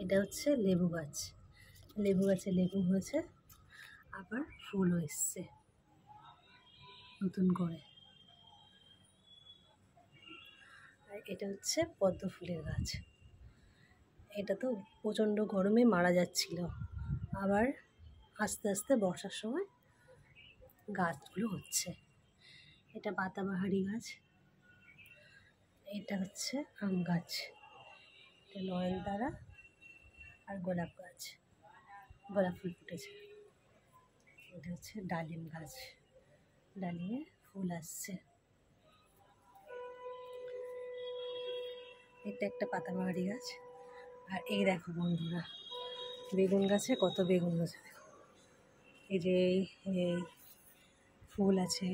এটা হচ্ছে লেবু গাছ। লেবু গাছে লেবু হয়েছে, আবার ফুলও এসছে নতুন করে। আর এটা হচ্ছে পদ্ম ফুলের গাছ। এটা তো প্রচণ্ড গরমে মারা যাচ্ছিল, আবার আস্তে আস্তে বর্ষার সময় গাছগুলো হচ্ছে। এটা পাতাবাহারি গাছ। এটা হচ্ছে আম গাছ। এটা নয়নতারা আর গোলাপ গাছ, গোলাপ ফুল ফুটেছে। এটা হচ্ছে ডালিম গাছ, ডালিমে ফুল আসছে। এটা একটা পাতাবাহারি গাছ। আর এই দেখো বন্ধুরা, বেগুন গাছে কত বেগুন গাছে দেখো, এই যে এই ফুল আছে।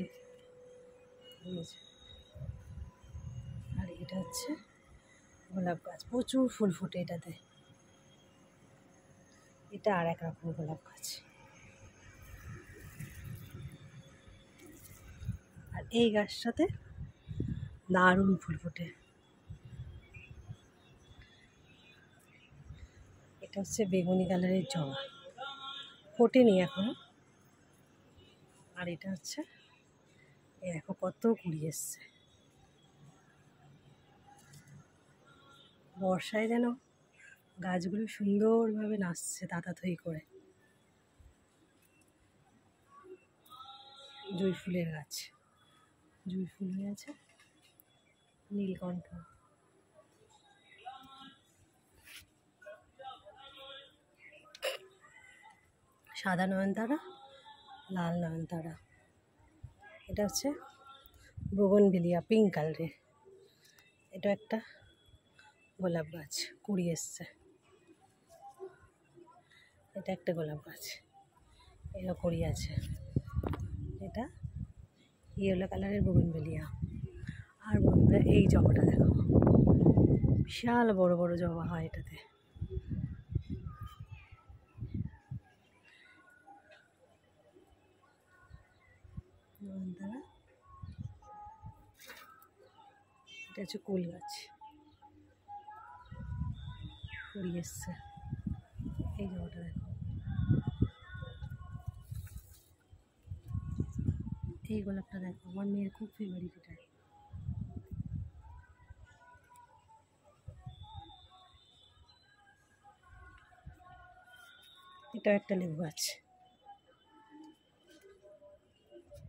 আর এটা হচ্ছে গোলাপ গাছ, প্রচুর ফুল ফুটে এটাতে। এটা আর এক রকম গোলাপ গাছ। আর এই গাছটাতে দারুণ ফুল ফোটে। এটা হচ্ছে বেগুনি কালারের জবা, ফোটেনি এখনো। আর এটা হচ্ছে দেখো কত কুড়ি এসছে। বর্ষায় যেন গাছগুলো সুন্দরভাবে নাচছে তাতাতই করে। জুঁই ফুলের গাছ, জুঁই ফুল হয়ে আছে। নীলকণ্ঠ, সাদা নয়নতারা, লাল নয়নতারা। এটা হচ্ছে বোগনভেলিয়া পিঙ্ক কালারের। এটা একটা গোলাপ গাছ, কুড়ি এসছে। এটা একটা গোলাপ গাছ, এরা কুড়ি আছে। এটা ইয়েলো কালারের বোগনভেলিয়া। আর বন্ধুরা এই জবাটা দেখো, বিশাল বড় বড় জবা হয় এটাতে। এটা হচ্ছে কুল গাছ, কুড়ি এসছে। এই জবাটা দেখো, এই গোলাপটা দেখো, আমার মেয়ের খুব ফেভারিট এটা। এটা একটা লেবু গাছ।